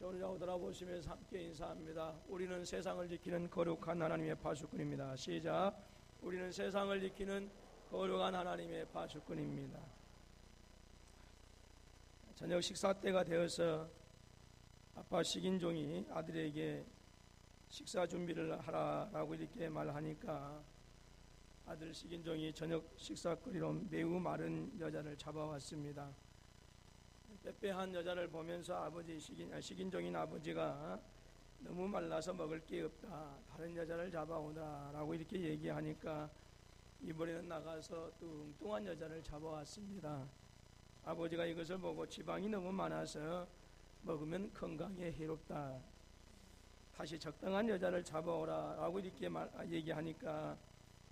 오늘 돌아보시면서 함께 인사합니다. 우리는 세상을 지키는 거룩한 하나님의 파수꾼입니다. 시작. 우리는 세상을 지키는 거룩한 하나님의 파수꾼입니다. 저녁 식사 때가 되어서 아빠 식인종이 아들에게 식사 준비를 하라라고 이렇게 말하니까 아들 식인종이 저녁 식사거리로 매우 마른 여자를 잡아왔습니다. 빼빼한 여자를 보면서 식인종인 아버지가 너무 말라서 먹을 게 없다, 다른 여자를 잡아오라라고 이렇게 얘기하니까 이번에는 나가서 뚱뚱한 여자를 잡아왔습니다. 아버지가 이것을 보고 지방이 너무 많아서 먹으면 건강에 해롭다, 다시 적당한 여자를 잡아오라라고 이렇게 얘기하니까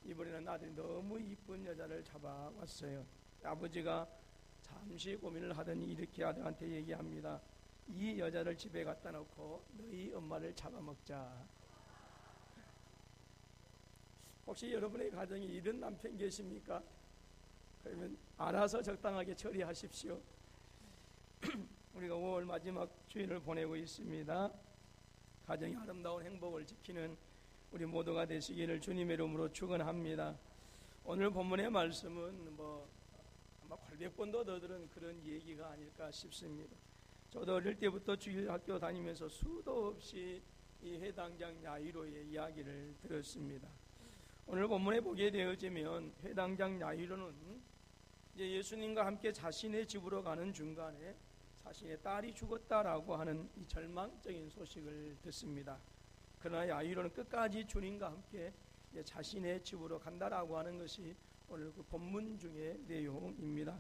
이번에는 아들이 너무 이쁜 여자를 잡아왔어요. 아버지가 잠시 고민을 하더니 이렇게 아들한테 얘기합니다. 이 여자를 집에 갖다 놓고 너희 엄마를 잡아먹자. 혹시 여러분의 가정에 이런 남편 계십니까? 그러면 알아서 적당하게 처리하십시오. 우리가 5월 마지막 주일을 보내고 있습니다. 가정의 아름다운 행복을 지키는 우리 모두가 되시기를 주님의 이름으로 축원합니다. 오늘 본문의 말씀은 아마 800번도 더 들은 그런 얘기가 아닐까 싶습니다. 저도 어릴 때부터 주일학교 다니면서 수도 없이 이 회당장 야이로의 이야기를 들었습니다. 오늘 본문에 보게 되어지면 회당장 야이로는 이제 예수님과 함께 자신의 집으로 가는 중간에 자신의 딸이 죽었다라고 하는 이 절망적인 소식을 듣습니다. 그러나 야이로는 끝까지 주님과 함께 이제 자신의 집으로 간다라고 하는 것이 오늘 그 본문 중의 내용입니다.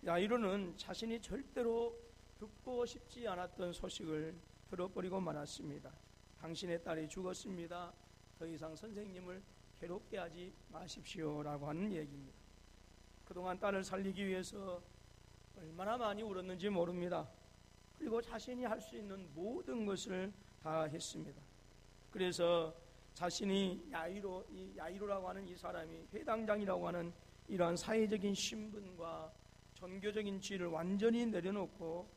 야이로는 자신이 절대로 듣고 싶지 않았던 소식을 들어버리고 말았습니다. 당신의 딸이 죽었습니다. 더 이상 선생님을 괴롭게 하지 마십시오라고 하는 얘기입니다. 그동안 딸을 살리기 위해서 얼마나 많이 울었는지 모릅니다. 그리고 자신이 할 수 있는 모든 것을 다 했습니다. 그래서 자신이 야이로라고 하는 이 사람이 회당장이라고 하는 이러한 사회적인 신분과 종교적인 지위를 완전히 내려놓고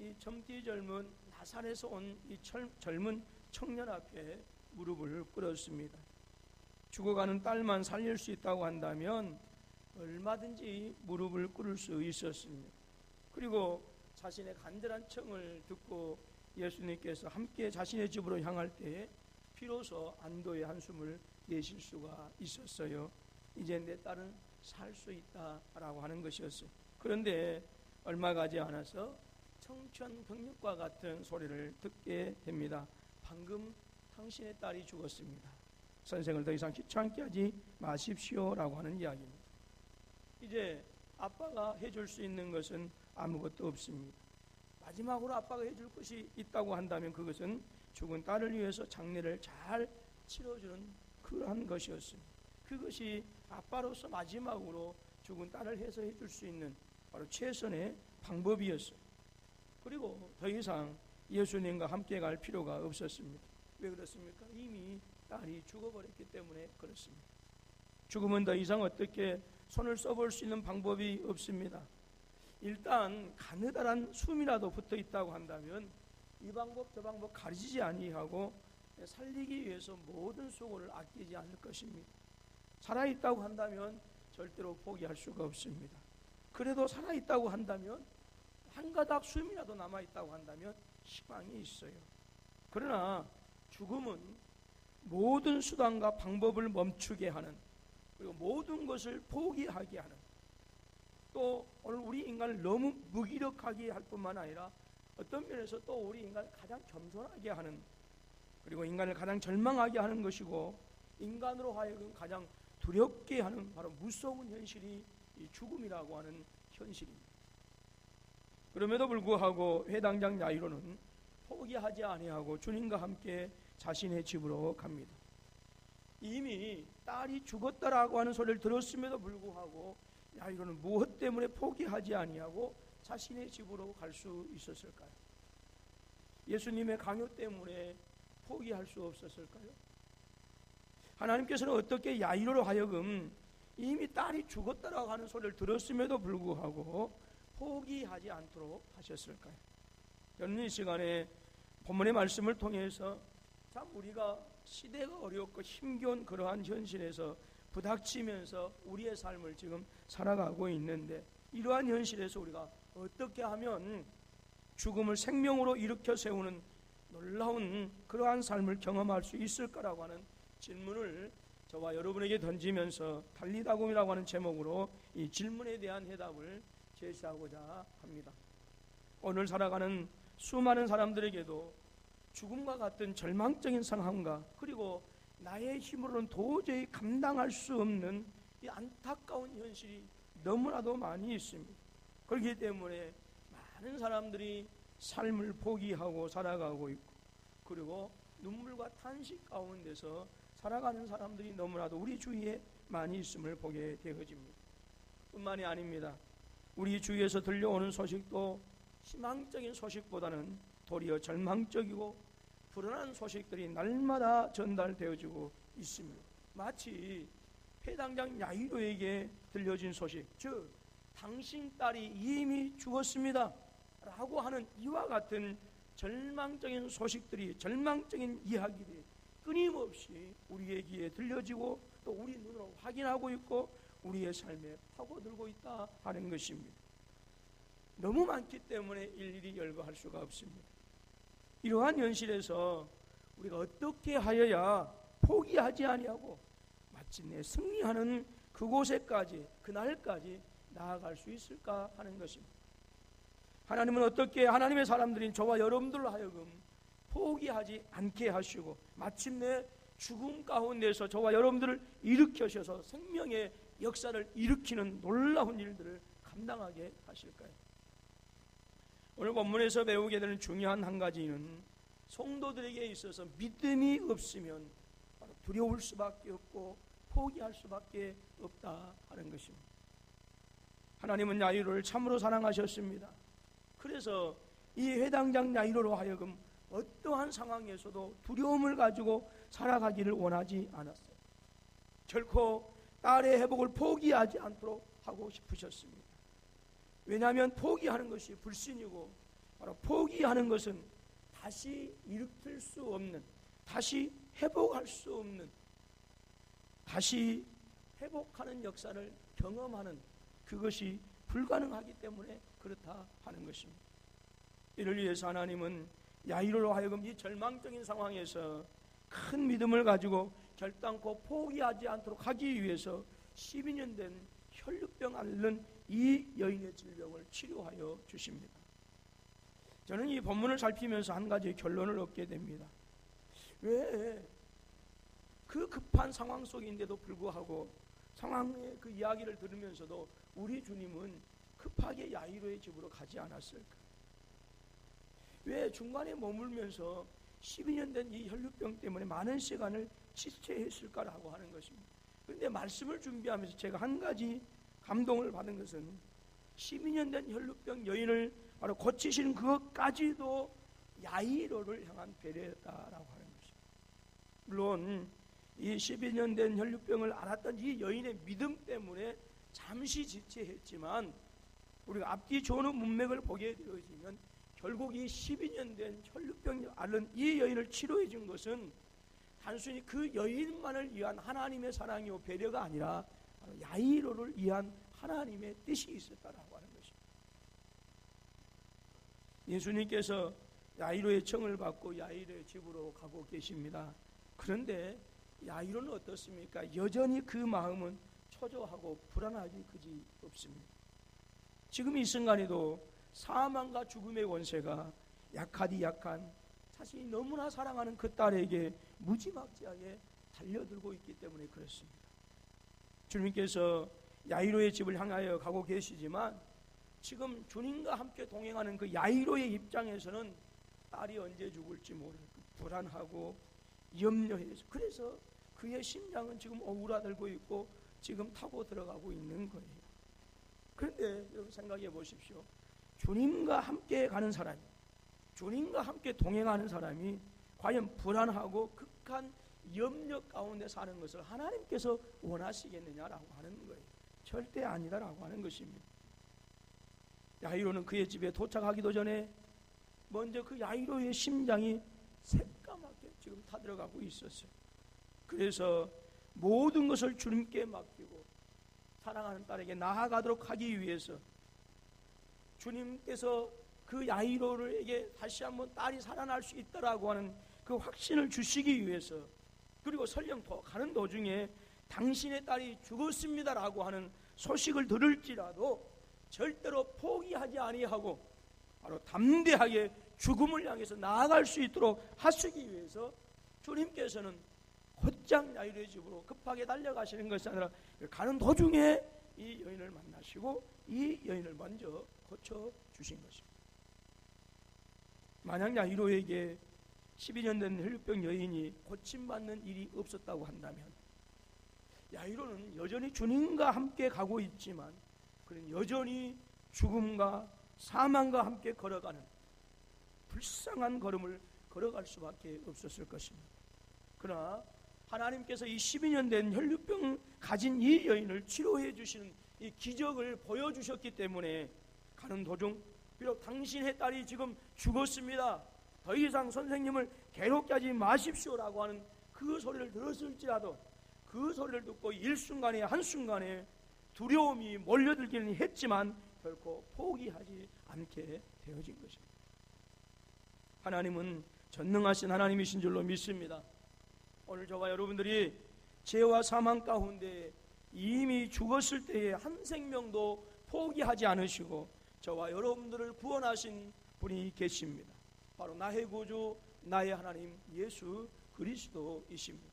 이 젊디 젊은 나사렛에서 온 이 젊은 청년 앞에 무릎을 꿇었습니다. 죽어가는 딸만 살릴 수 있다고 한다면 얼마든지 무릎을 꿇을 수 있었습니다. 그리고 자신의 간절한 청을 듣고 예수님께서 함께 자신의 집으로 향할 때에 비로소 안도의 한숨을 내쉴 수가 있었어요. 이제 내 딸은 살 수 있다라고 하는 것이었어요. 그런데 얼마 가지 않아서 청천벽력과 같은 소리를 듣게 됩니다. 방금 당신의 딸이 죽었습니다. 선생을 더 이상 귀찮게 하지 마십시오라고 하는 이야기입니다. 이제 아빠가 해줄 수 있는 것은 아무것도 없습니다. 마지막으로 아빠가 해줄 것이 있다고 한다면 그것은 죽은 딸을 위해서 장례를 잘 치러주는 그러한 것이었습니다. 그것이 아빠로서 마지막으로 죽은 딸을 해서 해줄 수 있는 바로 최선의 방법이었어요. 그리고 더 이상 예수님과 함께 갈 필요가 없었습니다. 왜 그렇습니까? 이미 딸이 죽어버렸기 때문에 그렇습니다. 죽으면 더 이상 어떻게 손을 써볼 수 있는 방법이 없습니다. 일단 가느다란 숨이라도 붙어 있다고 한다면 이 방법 저 방법 가리지 아니하고 살리기 위해서 모든 수고를 아끼지 않을 것입니다. 살아있다고 한다면 절대로 포기할 수가 없습니다. 그래도 살아있다고 한다면 한 가닥 숨이라도 남아있다고 한다면 희망이 있어요. 그러나 죽음은 모든 수단과 방법을 멈추게 하는, 그리고 모든 것을 포기하게 하는, 또 오늘 우리 인간을 너무 무기력하게 할 뿐만 아니라 어떤 면에서 또 우리 인간을 가장 겸손하게 하는, 그리고 인간을 가장 절망하게 하는 것이고 인간으로 하여금 가장 두렵게 하는 바로 무서운 현실이 이 죽음이라고 하는 현실입니다. 그럼에도 불구하고 회당장 야이로는 포기하지 아니하고 주님과 함께 자신의 집으로 갑니다. 이미 딸이 죽었다라고 하는 소리를 들었음에도 불구하고 야이로는 무엇 때문에 포기하지 아니하고 자신의 집으로 갈 수 있었을까요? 예수님의 강요 때문에 포기할 수 없었을까요? 하나님께서는 어떻게 야이로로 하여금 이미 딸이 죽었다라고 하는 소리를 들었음에도 불구하고 포기하지 않도록 하셨을까요? 저는 이 시간에 본문의 말씀을 통해서 참 우리가 시대가 어렵고 힘겨운 그러한 현실에서 부닥치면서 우리의 삶을 지금 살아가고 있는데, 이러한 현실에서 우리가 어떻게 하면 죽음을 생명으로 일으켜 세우는 놀라운 그러한 삶을 경험할 수 있을까라고 하는 질문을 저와 여러분에게 던지면서 달리다곰이라고 하는 제목으로 이 질문에 대한 해답을 제시하고자 합니다. 오늘 살아가는 수많은 사람들에게도 죽음과 같은 절망적인 상황과 그리고 나의 힘으로는 도저히 감당할 수 없는 이 안타까운 현실이 너무나도 많이 있습니다. 그렇기 때문에 많은 사람들이 삶을 포기하고 살아가고 있고, 그리고 눈물과 탄식 가운데서 살아가는 사람들이 너무나도 우리 주위에 많이 있음을 보게 되어집니다. 뿐만이 아닙니다. 우리 주위에서 들려오는 소식도 희망적인 소식보다는 도리어 절망적이고 불안한 소식들이 날마다 전달되어지고 있습니다. 마치 회당장 야이로에게 들려진 소식, 즉 당신 딸이 이미 죽었습니다 라고 하는 이와 같은 절망적인 소식들이, 절망적인 이야기들이 끊임없이 우리의 귀에 들려지고 또 우리 눈으로 확인하고 있고 우리의 삶에 파고들고 있다 하는 것입니다. 너무 많기 때문에 일일이 열거할 수가 없습니다. 이러한 현실에서 우리가 어떻게 하여야 포기하지 아니하고 마침내 승리하는 그곳에까지, 그날까지 나아갈 수 있을까 하는 것입니다. 하나님은 어떻게 하나님의 사람들인 저와 여러분들로 하여금 포기하지 않게 하시고 마침내 죽음 가운데서 저와 여러분들을 일으켜셔서 생명의 역사를 일으키는 놀라운 일들을 감당하게 하실까요? 오늘 본문에서 배우게 되는 중요한 한 가지는 성도들에게 있어서 믿음이 없으면 바로 두려울 수밖에 없고 포기할 수밖에 없다 하는 것입니다. 하나님은 야이로를 참으로 사랑하셨습니다. 그래서 이 회당장 야이로로 하여금 어떠한 상황에서도 두려움을 가지고 살아가기를 원하지 않았어요. 결코 딸의 회복을 포기하지 않도록 하고 싶으셨습니다. 왜냐하면 포기하는 것이 불신이고, 바로 포기하는 것은 다시 일으킬 수 없는, 다시 회복할 수 없는, 다시 회복하는 역사를 경험하는 그것이 불가능하기 때문에 그렇다 하는 것입니다. 이를 위해서 하나님은 야이로로 하여금 이 절망적인 상황에서 큰 믿음을 가지고 결단코 포기하지 않도록 하기 위해서 12년 된 혈루병 앓는 이 여인의 질병을 치료하여 주십니다. 저는 이 본문을 살피면서 한 가지 결론을 얻게 됩니다. 왜 그 급한 상황 속인데도 불구하고 상황의 그 이야기를 들으면서도 우리 주님은 급하게 야이로의 집으로 가지 않았을까? 왜 중간에 머물면서 12년 된 이 혈루병 때문에 많은 시간을 지체했을까라고 하는 것입니다. 그런데 말씀을 준비하면서 제가 한 가지 감동을 받은 것은 12년 된 혈루병 여인을 바로 고치시는 그것까지도 야이로를 향한 배려였다라고 하는 것입니다. 물론 이 12년 된 혈루병을 앓았던 이 여인의 믿음 때문에 잠시 지체했지만 우리가 앞뒤 좋은 문맥을 보게 되어지면 결국 이 12년 된 혈루병을 앓는 이 여인을 치료해 준 것은 단순히 그 여인만을 위한 하나님의 사랑이요 배려가 아니라 바로 야이로를 위한 하나님의 뜻이 있었다라고 하는 것입니다. 예수님께서 야이로의 청을 받고 야이로의 집으로 가고 계십니다. 그런데 야이로는 어떻습니까? 여전히 그 마음은 초조하고 불안하기 그지 없습니다. 지금 이 순간에도 사망과 죽음의 권세가 약하디 약한 자신이 너무나 사랑하는 그 딸에게 무지막지하게 달려들고 있기 때문에 그렇습니다. 주님께서 야이로의 집을 향하여 가고 계시지만 지금 주님과 함께 동행하는 그 야이로의 입장에서는 딸이 언제 죽을지 모르고 불안하고 염려해서, 그래서 그의 심장은 지금 오그라들고 있고 지금 타고 들어가고 있는 거예요. 그런데 여러분 생각해 보십시오. 주님과 함께 가는 사람이, 주님과 함께 동행하는 사람이 과연 불안하고 극한 염려 가운데 사는 것을 하나님께서 원하시겠느냐라고 하는 거예요. 절대 아니다라고 하는 것입니다. 야이로는 그의 집에 도착하기도 전에 먼저 그 야이로의 심장이 새까맣게 지금 타들어가고 있었어요. 그래서 모든 것을 주님께 맡기고 사랑하는 딸에게 나아가도록 하기 위해서 주님께서 그 야이로에게 다시 한번 딸이 살아날 수 있다라고 하는 그 확신을 주시기 위해서, 그리고 설령 가는 도중에 당신의 딸이 죽었습니다라고 하는 소식을 들을지라도 절대로 포기하지 아니하고 바로 담대하게 죽음을 향해서 나아갈 수 있도록 하시기 위해서 주님께서는 곧장 야이로의 집으로 급하게 달려가시는 것이 아니라 가는 도중에 이 여인을 만나시고 이 여인을 먼저 고쳐주신 것입니다. 만약 야이로에게 12년 된 혈류병 여인이 고침받는 일이 없었다고 한다면 야이로는 여전히 주님과 함께 가고 있지만 그는 여전히 죽음과 사망과 함께 걸어가는 불쌍한 걸음을 걸어갈 수밖에 없었을 것입니다. 그러나 하나님께서 이 12년 된 혈류병 가진 이 여인을 치료해 주시는 이 기적을 보여주셨기 때문에 가는 도중 비록 당신의 딸이 지금 죽었습니다, 더 이상 선생님을 괴롭게 하지 마십시오라고 하는 그 소리를 들었을지라도 그 소리를 듣고 일순간에 한순간에 두려움이 몰려들기는 했지만 결코 포기하지 않게 되어진 것입니다. 하나님은 전능하신 하나님이신 줄로 믿습니다. 오늘 저와 여러분들이 죄와 사망 가운데 이미 죽었을 때에 한 생명도 포기하지 않으시고 저와 여러분들을 구원하신 분이 계십니다. 바로 나의 구주 나의 하나님 예수 그리스도이십니다.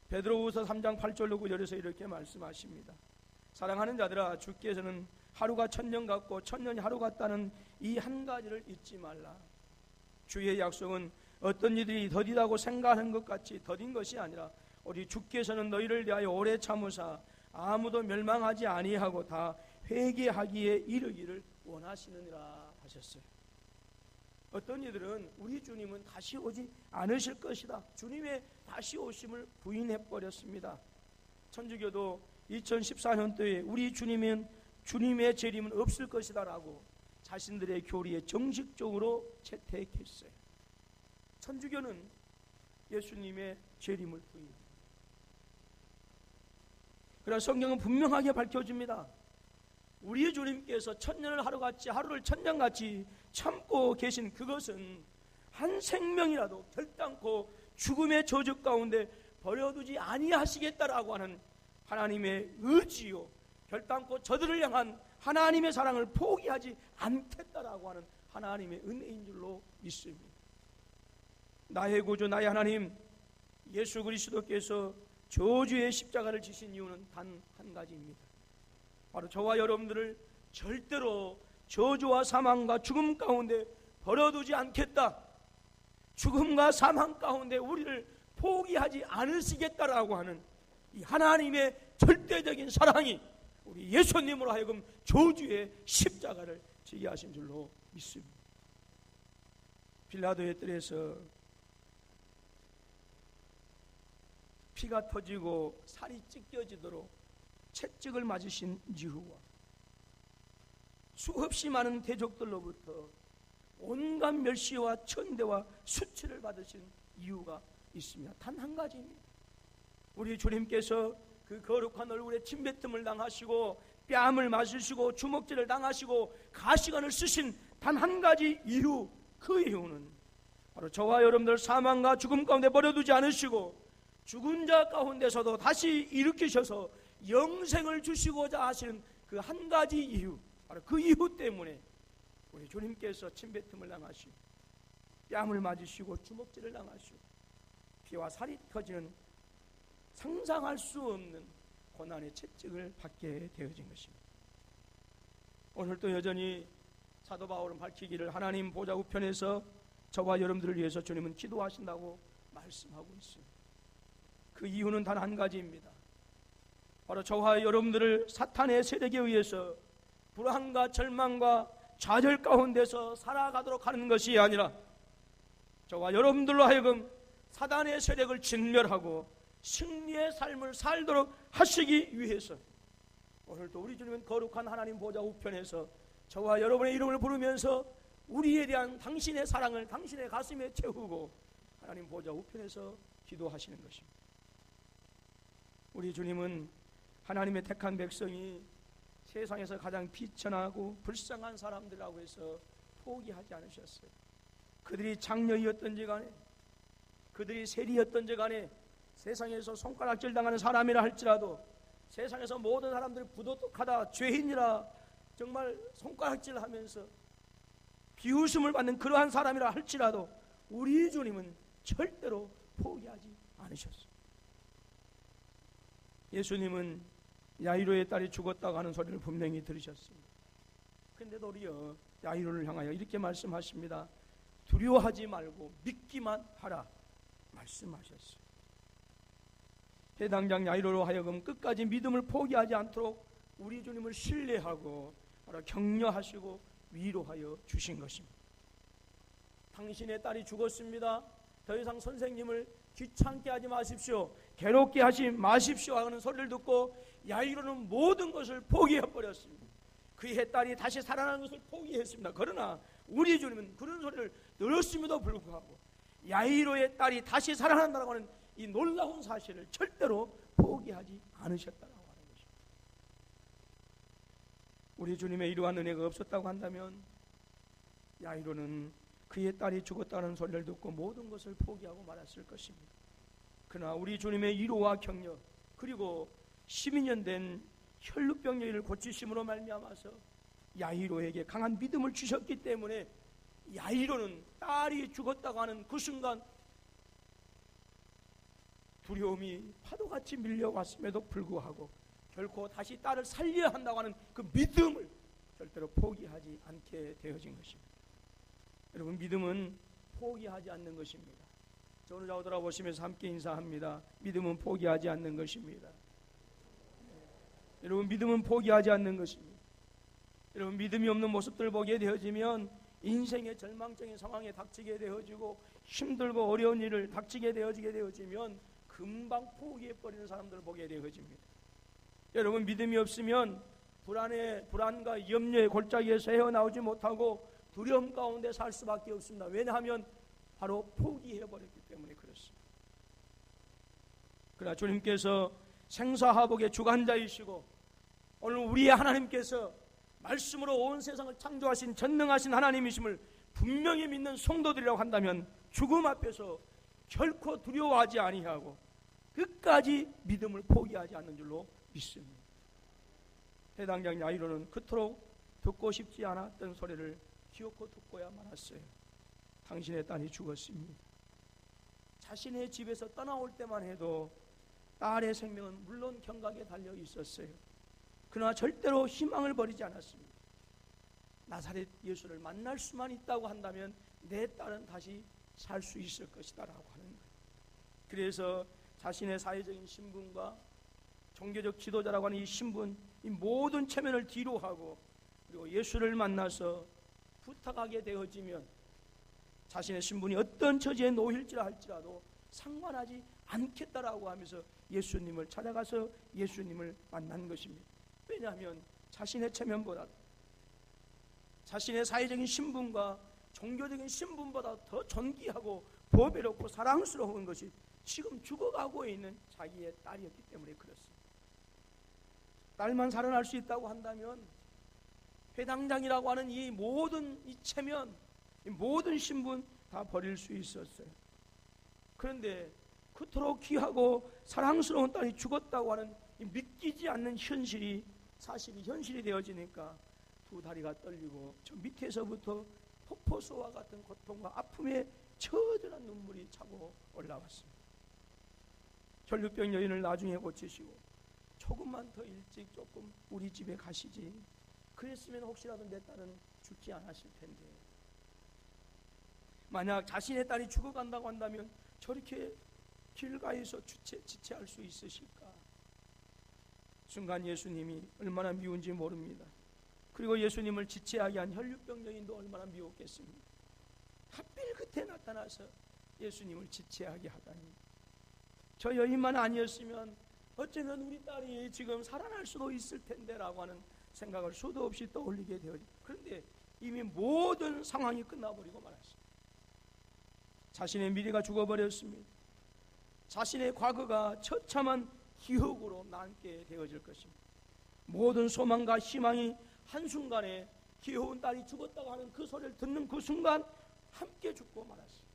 베드로후서 3장 8절로 9절에서 이렇게 말씀하십니다. 사랑하는 자들아, 주께서는 하루가 천년 같고 천년이 하루 같다는 이 한 가지를 잊지 말라. 주의 약속은 어떤 이들이 더디다고 생각하는 것 같이 더딘 것이 아니라 우리 주께서는 너희를 대하여 오래 참으사 아무도 멸망하지 아니하고 다 회개하기에 이르기를 원하시느니라 하셨어요. 어떤 이들은 우리 주님은 다시 오지 않으실 것이다, 주님의 다시 오심을 부인해버렸습니다. 천주교도 2014년도에 우리 주님은 주님의 재림은 없을 것이다 라고 자신들의 교리에 정식적으로 채택했어요. 천주교는 예수님의 재림을 부인합니다. 그러나 성경은 분명하게 밝혀줍니다. 우리 주님께서 천년을 하루같이 하루를 천년같이 참고 계신 그것은 한 생명이라도 결단코 죽음의 저주 가운데 버려두지 아니하시겠다라고 하는 하나님의 의지요, 결단코 저들을 향한 하나님의 사랑을 포기하지 않겠다라고 하는 하나님의 은혜인 줄로 믿습니다. 나의 구주 나의 하나님 예수 그리스도께서 저주의 십자가를 지신 이유는 단 한 가지입니다. 바로 저와 여러분들을 절대로 저주와 사망과 죽음 가운데 버려두지 않겠다, 죽음과 사망 가운데 우리를 포기하지 않으시겠다라고 하는 이 하나님의 절대적인 사랑이 우리 예수님으로 하여금 저주의 십자가를 지게 하신 줄로 믿습니다. 빌라도의 뜰에서 피가 터지고 살이 찢겨지도록 채찍을 맞으신 이유와 수없이 많은 대적들로부터 온갖 멸시와 천대와 수치를 받으신 이유가 있습니다. 단 한 가지입니다. 우리 주님께서 그 거룩한 얼굴에 침뱉음을 당하시고 뺨을 맞으시고 주먹질을 당하시고 가시관을 쓰신 단 한 가지 이유, 그 이유는 바로 저와 여러분들 사망과 죽음 가운데 버려두지 않으시고 죽은 자 가운데서도 다시 일으키셔서 영생을 주시고자 하시는 그 한 가지 이유, 바로 그 이유 때문에 우리 주님께서 침뱉음을 당하시고 뺨을 맞으시고 주먹질을 당하시고 피와 살이 터지는 상상할 수 없는 고난의 채찍을 받게 되어진 것입니다. 오늘도 여전히 사도 바울은 밝히기를 하나님 보좌 우편에서 저와 여러분들을 위해서 주님은 기도하신다고 말씀하고 있습니다. 그 이유는 단 한 가지입니다. 바로 저와 여러분들을 사탄의 세력에 의해서 불안과 절망과 좌절 가운데서 살아가도록 하는 것이 아니라 저와 여러분들로 하여금 사단의 세력을 진멸하고 승리의 삶을 살도록 하시기 위해서 오늘도 우리 주님은 거룩한 하나님 보좌 우편에서 저와 여러분의 이름을 부르면서 우리에 대한 당신의 사랑을 당신의 가슴에 채우고 하나님 보좌 우편에서 기도하시는 것입니다. 우리 주님은 하나님의 택한 백성이 세상에서 가장 비천하고 불쌍한 사람들이라고 해서 포기하지 않으셨어요. 그들이 장녀이었던지 간에 그들이 세리였던지 간에 세상에서 손가락질 당하는 사람이라 할지라도 세상에서 모든 사람들이 부도덕하다 죄인이라 정말 손가락질하면서 비웃음을 받는 그러한 사람이라 할지라도 우리 주님은 절대로 포기하지 않으셨어요. 예수님은 야이로의 딸이 죽었다고 하는 소리를 분명히 들으셨습니다. 그런데도 우리요 야이로를 향하여 이렇게 말씀하십니다. 두려워하지 말고 믿기만 하라 말씀하셨어요. 해당장 야이로로 하여금 끝까지 믿음을 포기하지 않도록 우리 주님을 신뢰하고 격려하시고 위로하여 주신 것입니다. 당신의 딸이 죽었습니다. 더 이상 선생님을 귀찮게 하지 마십시오. 괴롭게 하지 마십시오 하는 소리를 듣고 야이로는 모든 것을 포기해버렸습니다. 그의 딸이 다시 살아나는 것을 포기했습니다. 그러나 우리 주님은 그런 소리를 들었음에도 불구하고 야이로의 딸이 다시 살아난다고 하는 이 놀라운 사실을 절대로 포기하지 않으셨다고 하는 것입니다. 우리 주님의 이러한 은혜가 없었다고 한다면 야이로는 그의 딸이 죽었다는 소리를 듣고 모든 것을 포기하고 말았을 것입니다. 그러나 우리 주님의 위로와 격려 그리고 12년 된 혈루병 여인을 고치심으로 말미암아서 야이로에게 강한 믿음을 주셨기 때문에 야이로는 딸이 죽었다고 하는 그 순간 두려움이 파도같이 밀려왔음에도 불구하고 결코 다시 딸을 살려야 한다고 하는 그 믿음을 절대로 포기하지 않게 되어진 것입니다. 여러분 믿음은 포기하지 않는 것입니다. 저 오늘 좌우 돌아보시면서 함께 인사합니다. 믿음은 포기하지 않는 것입니다. 여러분 믿음은 포기하지 않는 것입니다. 여러분 믿음이 없는 모습들 보게 되어지면 인생의 절망적인 상황에 닥치게 되어지고 힘들고 어려운 일을 닥치게 되어지면 금방 포기해버리는 사람들을 보게 되어집니다. 여러분 믿음이 없으면 불안과 염려의 골짜기에서 헤어나오지 못하고 두려움 가운데 살 수밖에 없습니다. 왜냐하면 바로 포기해버렸기 때문에 그렇습니다. 그러나 주님께서 생사화복의 주관자이시고 오늘 우리의 하나님께서 말씀으로 온 세상을 창조하신 전능하신 하나님이심을 분명히 믿는 성도들이라고 한다면 죽음 앞에서 결코 두려워하지 아니하고 끝까지 믿음을 포기하지 않는 줄로 믿습니다. 해당장 야이로는 그토록 듣고 싶지 않았던 소리를 기어코 듣고야 말았어요. 당신의 딸이 죽었습니다. 자신의 집에서 떠나올 때만 해도 딸의 생명은 물론 경각에 달려 있었어요. 그러나 절대로 희망을 버리지 않았습니다. 나사렛 예수를 만날 수만 있다고 한다면 내 딸은 다시 살 수 있을 것이다 라고 하는 거예요. 그래서 자신의 사회적인 신분과 종교적 지도자라고 하는 이 신분, 이 모든 체면을 뒤로 하고 그리고 예수를 만나서 부탁하게 되어지면 자신의 신분이 어떤 처지에 놓일지라 할지라도 상관하지 않겠다라고 하면서 예수님을 찾아가서 예수님을 만난 것입니다. 왜냐하면 자신의 체면보다 자신의 사회적인 신분과 종교적인 신분보다 더 존귀하고 보배롭고 사랑스러운 것이 지금 죽어가고 있는 자기의 딸이었기 때문에 그렇습니다. 딸만 살아날 수 있다고 한다면 회당장이라고 하는 이 모든 이 체면, 이 모든 신분 다 버릴 수 있었어요. 그런데 그토록 귀하고 사랑스러운 딸이 죽었다고 하는 이 믿기지 않는 현실이 사실이 현실이 되어지니까 두 다리가 떨리고 저 밑에서부터 폭포수와 같은 고통과 아픔에 처절한 눈물이 차고 올라왔습니다. 혈루병 여인을 나중에 고치시고 조금만 더 일찍 조금 우리 집에 가시지 그랬으면 혹시라도 내 딸은 죽지 않았을 텐데 만약 자신의 딸이 죽어간다고 한다면 저렇게 길가에서 지체할 수 있으실까? 순간 예수님이 얼마나 미운지 모릅니다. 그리고 예수님을 지체하게 한 혈루병 여인도 얼마나 미웠겠습니까? 하필 그때 나타나서 예수님을 지체하게 하다니 저 여인만 아니었으면 어쩌면 우리 딸이 지금 살아날 수도 있을 텐데 라고 하는 생각을 수도 없이 떠올리게 되어요. 그런데 이미 모든 상황이 끝나버리고 말았습니다. 자신의 미래가 죽어버렸습니다. 자신의 과거가 처참한 기억으로 남게 되어질 것입니다. 모든 소망과 희망이 한순간에 귀여운 딸이 죽었다고 하는 그 소리를 듣는 그 순간 함께 죽고 말았습니다.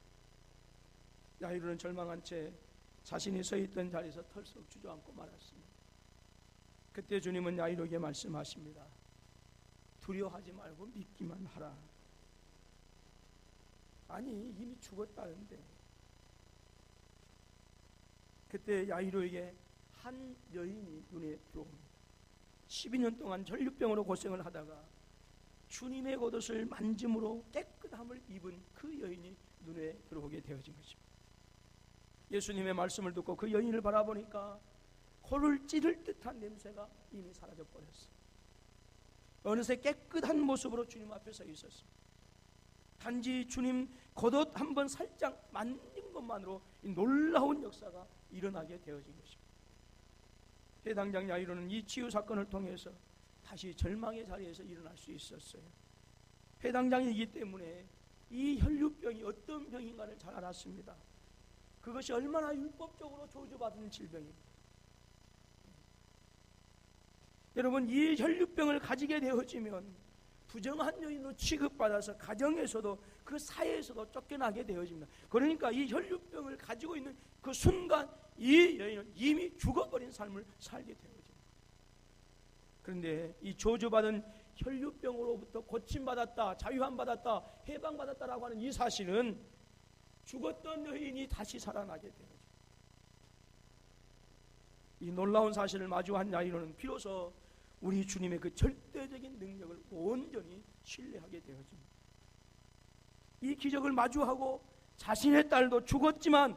야이로는 절망한 채 자신이 서 있던 자리에서 털썩 주저앉고 말았습니다. 그때 주님은 야이로에게 말씀하십니다. 두려워하지 말고 믿기만 하라. 아니 이미 죽었다는데. 그때 야이로에게 한 여인이 눈에 들어옵니다. 12년 동안 혈류병으로 고생을 하다가 주님의 겉옷을 만짐으로 깨끗함을 입은 그 여인이 눈에 들어오게 되어진 것입니다. 예수님의 말씀을 듣고 그 여인을 바라보니까 코를 찌를 듯한 냄새가 이미 사라져 버렸어요. 어느새 깨끗한 모습으로 주님 앞에 서 있었습니다. 단지 주님 겉옷 한번 살짝 만진 것만으로 이 놀라운 역사가 일어나게 되어진 것입니다. 해당장 야이로는 이 치유 사건을 통해서 다시 절망의 자리에서 일어날 수 있었어요. 해당장이기 때문에 이 혈류병이 어떤 병인가를 잘 알았습니다. 그것이 얼마나 율법적으로 저주받은 질병입니다. 여러분, 이 혈류병을 가지게 되어지면 부정한 여인으로 취급받아서 가정에서도 그 사회에서도 쫓겨나게 되어집니다. 그러니까 이 혈류병을 가지고 있는 그 순간 이 여인은 이미 죽어버린 삶을 살게 되어집니다. 그런데 이 저주받은 혈류병으로부터 고침받았다, 자유함받았다, 해방받았다라고 하는 이 사실은 죽었던 여인이 다시 살아나게 되어집니다. 이 놀라운 사실을 마주한 야이로는 비로소 우리 주님의 그 절대적인 능력을 온전히 신뢰하게 되어집니다. 이 기적을 마주하고 자신의 딸도 죽었지만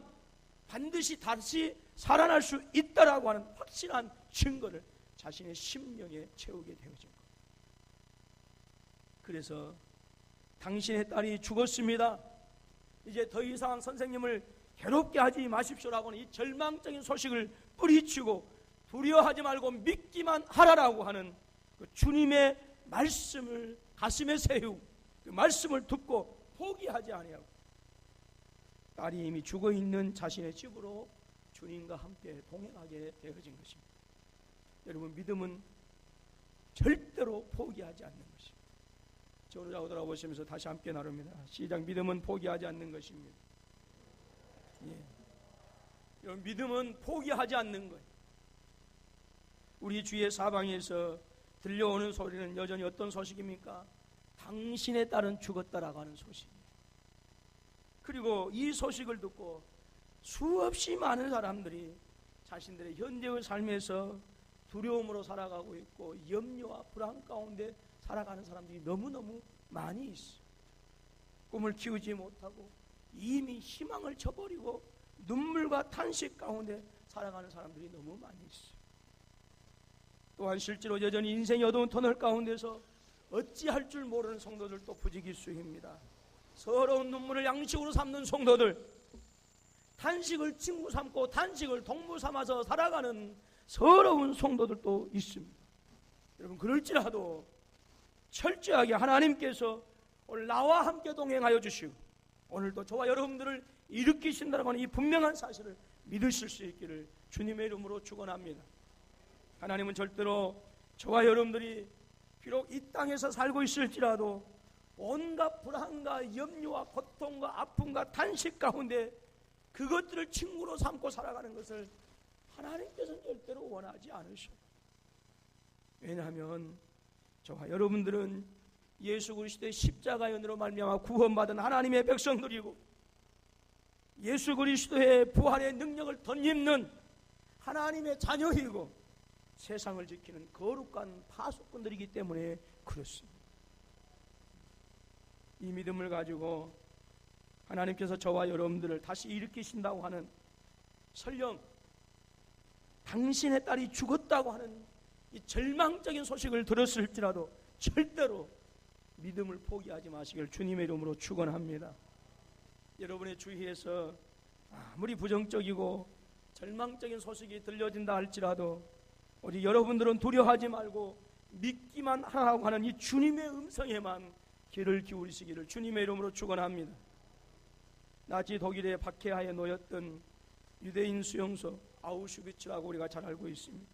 반드시 다시 살아날 수 있다라고 하는 확실한 증거를 자신의 심령에 채우게 되어집니다. 그래서 당신의 딸이 죽었습니다. 이제 더 이상 선생님을 괴롭게 하지 마십시오라고 하는 이 절망적인 소식을 뿌리치고 두려워하지 말고 믿기만 하라라고 하는 그 주님의 말씀을 가슴에 세우고 그 말씀을 듣고 포기하지 아니하고 딸이 이미 죽어있는 자신의 집으로 주님과 함께 동행하게 되어진 것입니다. 여러분, 믿음은 절대로 포기하지 않는 것입니다. 저를 돌아보시면서 다시 함께 나눕니다. 시작. 믿음은 포기하지 않는 것입니다. 예. 여러분, 믿음은 포기하지 않는 거예요. 우리 주위의 사방에서 들려오는 소리는 여전히 어떤 소식입니까? 당신의 딸은 죽었다라고 하는 소식이에요. 그리고 이 소식을 듣고 수없이 많은 사람들이 자신들의 현재의 삶에서 두려움으로 살아가고 있고 염려와 불안 가운데 살아가는 사람들이 너무너무 많이 있어요. 꿈을 키우지 못하고 이미 희망을 저버리고 눈물과 탄식 가운데 살아가는 사람들이 너무 많이 있어요. 또한 실제로 여전히 인생의 어두운 터널 가운데서 어찌할 줄 모르는 성도들도 부지기수입니다. 서러운 눈물을 양식으로 삼는 성도들, 탄식을 친구 삼고 탄식을 동무 삼아서 살아가는 서러운 성도들도 있습니다. 여러분, 그럴지라도 철저하게 하나님께서 오늘 나와 함께 동행하여 주시고 오늘도 저와 여러분들을 일으키신다고 하는 이 분명한 사실을 믿으실 수 있기를 주님의 이름으로 축원합니다. 하나님은 절대로 저와 여러분들이 비록 이 땅에서 살고 있을지라도 온갖 불안과 염려와 고통과 아픔과 탄식 가운데 그것들을 친구로 삼고 살아가는 것을 하나님께서는 절대로 원하지 않으셔요. 왜냐하면 저와 여러분들은 예수 그리스도의 십자가의 은혜로 말미암아 구원받은 하나님의 백성들이고 예수 그리스도의 부활의 능력을 덧입는 하나님의 자녀이고 세상을 지키는 거룩한 파수꾼들이기 때문에 그렇습니다. 이 믿음을 가지고 하나님께서 저와 여러분들을 다시 일으키신다고 하는, 설령 당신의 딸이 죽었다고 하는 이 절망적인 소식을 들었을지라도 절대로 믿음을 포기하지 마시길 주님의 이름으로 축원합니다. 여러분의 주위에서 아무리 부정적이고 절망적인 소식이 들려진다 할지라도 우리 여러분들은 두려워하지 말고 믿기만 하라고 하는 이 주님의 음성에만 귀를 기울이시기를 주님의 이름으로 축원합니다. 나치 독일의 박해하에 놓였던 유대인 수용소 아우슈비츠라고 우리가 잘 알고 있습니다.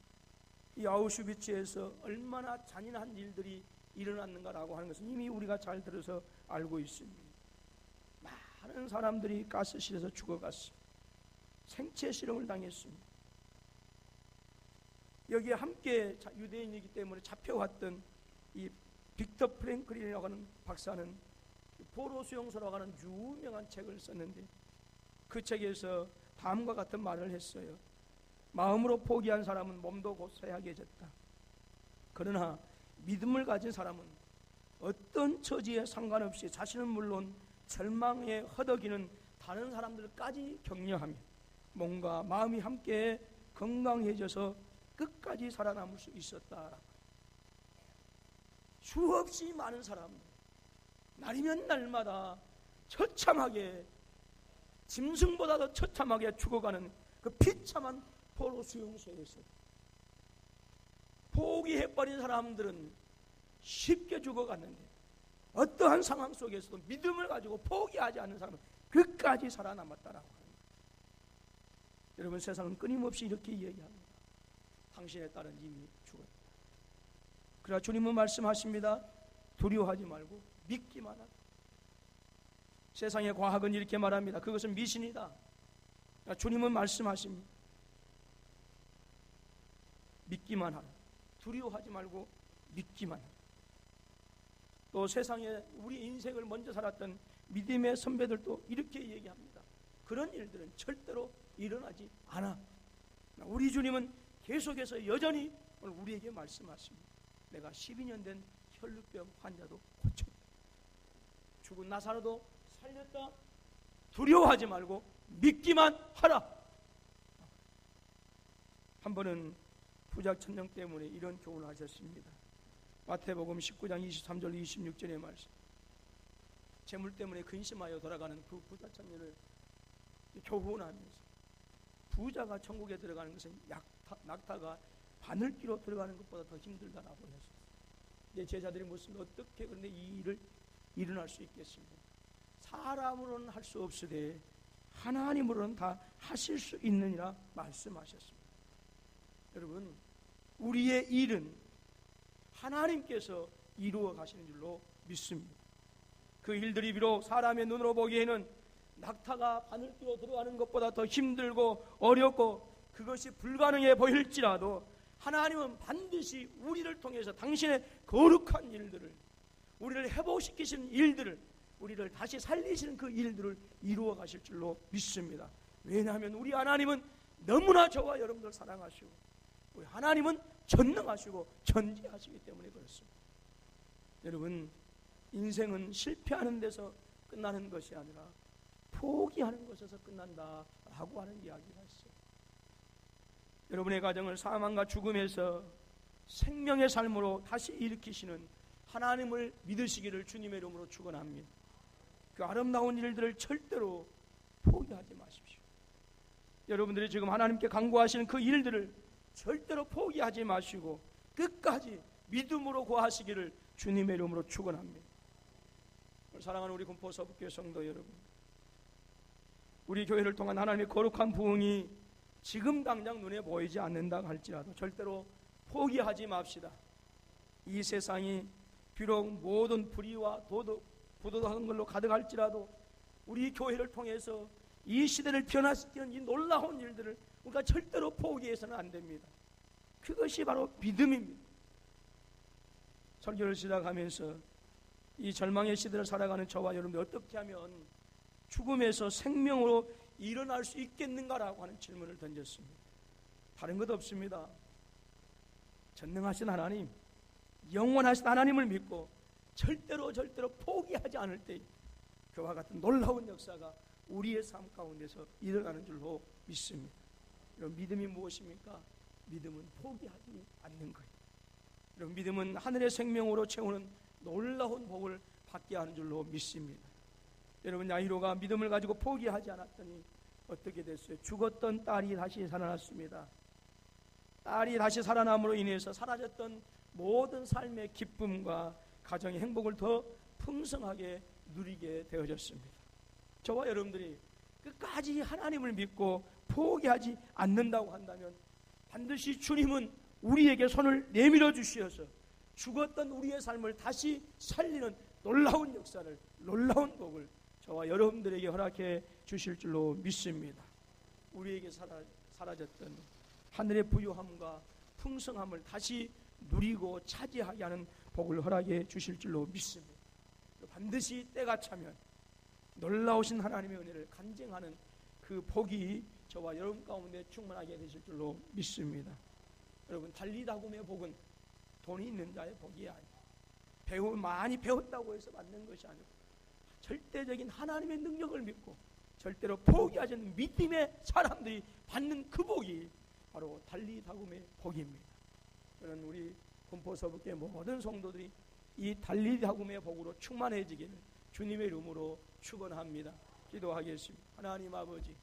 이 아우슈비츠에서 얼마나 잔인한 일들이 일어났는가라고 하는 것은 이미 우리가 잘 들어서 알고 있습니다. 많은 사람들이 가스실에서 죽어갔습니다. 생체 실험을 당했습니다. 여기에 함께 유대인이기 때문에 잡혀왔던 이 빅터 프랭클린이라고 하는 박사는 포로 수용소라고 하는 유명한 책을 썼는데 그 책에서 다음과 같은 말을 했어요. 마음으로 포기한 사람은 몸도 곧 쇠약해졌다. 그러나 믿음을 가진 사람은 어떤 처지에 상관없이 자신은 물론 절망에 허덕이는 다른 사람들까지 격려하며 몸과 마음이 함께 건강해져서 끝까지 살아남을 수 있었다. 수없이 많은 사람들 날이면 날마다 처참하게 짐승보다도 처참하게 죽어가는 그 비참한 포로 수용소에서 포기해버린 사람들은 쉽게 죽어갔는데 어떠한 상황 속에서도 믿음을 가지고 포기하지 않는 사람은 끝까지 살아남았다라고 합니다. 여러분, 세상은 끊임없이 이렇게 얘기합니다. 당신의 딸은 이미 죽었다. 그러나 주님은 말씀하십니다. 두려워하지 말고 믿기만 하라. 세상의 과학은 이렇게 말합니다. 그것은 미신이다. 주님은 말씀하십니다. 믿기만 하라. 두려워하지 말고 믿기만 하라. 또 세상에 우리 인생을 먼저 살았던 믿음의 선배들도 이렇게 얘기합니다. 그런 일들은 절대로 일어나지 않아. 우리 주님은 계속해서 여전히 오늘 우리에게 말씀하십니다. 내가 12년 된 혈루병 환자도 고쳤다. 죽은 나사로도 살렸다. 두려워하지 말고 믿기만 하라. 한 번은 부자천령 때문에 이런 교훈을 하셨습니다. 마태복음 19장 23절 26절의 말씀. 재물 때문에 근심하여 돌아가는 그 부자천년을 교훈하면서 부자가 천국에 들어가는 것은 낙타가 바늘기로 들어가는 것보다 더 힘들다라고 했었어요. 내 제자들이 묻습니다. 어떻게 그런데 이 일을 일어날 수 있겠습니까? 사람으로는 할 수 없으되 하나님으로는 다 하실 수 있느니라 말씀하셨습니다. 여러분, 우리의 일은 하나님께서 이루어 가시는 줄로 믿습니다. 그 일들이 비록 사람의 눈으로 보기에는 낙타가 바늘기로 들어가는 것보다 더 힘들고 어렵고 그것이 불가능해 보일지라도 하나님은 반드시 우리를 통해서 당신의 거룩한 일들을, 우리를 회복시키시는 일들을, 우리를 다시 살리시는 그 일들을 이루어 가실 줄로 믿습니다. 왜냐하면 우리 하나님은 너무나 저와 여러분들 사랑하시고 우리 하나님은 전능하시고 전지하시기 때문에 그렇습니다. 여러분, 인생은 실패하는 데서 끝나는 것이 아니라 포기하는 것에서 끝난다라고 하는 이야기가 있어요. 여러분의 가정을 사망과 죽음에서 생명의 삶으로 다시 일으키시는 하나님을 믿으시기를 주님의 이름으로 축원합니다. 그 아름다운 일들을 절대로 포기하지 마십시오. 여러분들이 지금 하나님께 간구하시는 그 일들을 절대로 포기하지 마시고 끝까지 믿음으로 구하시기를 주님의 이름으로 축원합니다. 사랑하는 우리 군포 서북교회 성도 여러분, 우리 교회를 통한 하나님의 거룩한 부흥이 지금 당장 눈에 보이지 않는다 할지라도 절대로 포기하지 맙시다. 이 세상이 비록 모든 불의와 부도덕한 걸로 가득할지라도 우리 교회를 통해서 이 시대를 변화시키는 이 놀라운 일들을 우리가 절대로 포기해서는 안 됩니다. 그것이 바로 믿음입니다. 설교를 시작하면서 이 절망의 시대를 살아가는 저와 여러분들 어떻게 하면 죽음에서 생명으로 일어날 수 있겠는가라고 하는 질문을 던졌습니다. 다른 것 없습니다. 전능하신 하나님, 영원하신 하나님을 믿고 절대로 포기하지 않을 때 그와 같은 놀라운 역사가 우리의 삶 가운데서 일어나는 줄로 믿습니다. 여러분, 믿음이 무엇입니까? 믿음은 포기하지 않는 거예요. 여러분, 믿음은 하늘의 생명으로 채우는 놀라운 복을 받게 하는 줄로 믿습니다. 여러분, 야이로가 믿음을 가지고 포기하지 않았더니 어떻게 됐어요? 죽었던 딸이 다시 살아났습니다. 딸이 다시 살아남으로 인해서 사라졌던 모든 삶의 기쁨과 가정의 행복을 더 풍성하게 누리게 되어졌습니다. 저와 여러분들이 끝까지 하나님을 믿고 포기하지 않는다고 한다면 반드시 주님은 우리에게 손을 내밀어 주시어서 죽었던 우리의 삶을 다시 살리는 놀라운 역사를, 놀라운 복을 저와 여러분들에게 허락해 주실 줄로 믿습니다. 우리에게 사라졌던 하늘의 부유함과 풍성함을 다시 누리고 차지하게 하는 복을 허락해 주실 줄로 믿습니다. 반드시 때가 차면 놀라우신 하나님의 은혜를 간증하는 그 복이 저와 여러분 가운데 충만하게 되실 줄로 믿습니다. 여러분, 달리다굼의 복은 돈이 있는 자의 복이 아니고 많이 배웠다고 해서 받는 것이 아니고 절대적인 하나님의 능력을 믿고 절대로 포기하지 않는 믿음의 사람들이 받는 그 복이 바로 달리다굼의 복입니다. 저는 우리 군포서북교회 모든 성도들이 이 달리다굼의 복으로 충만해지기를 주님의 이름으로 축원합니다. 기도하겠습니다. 하나님 아버지,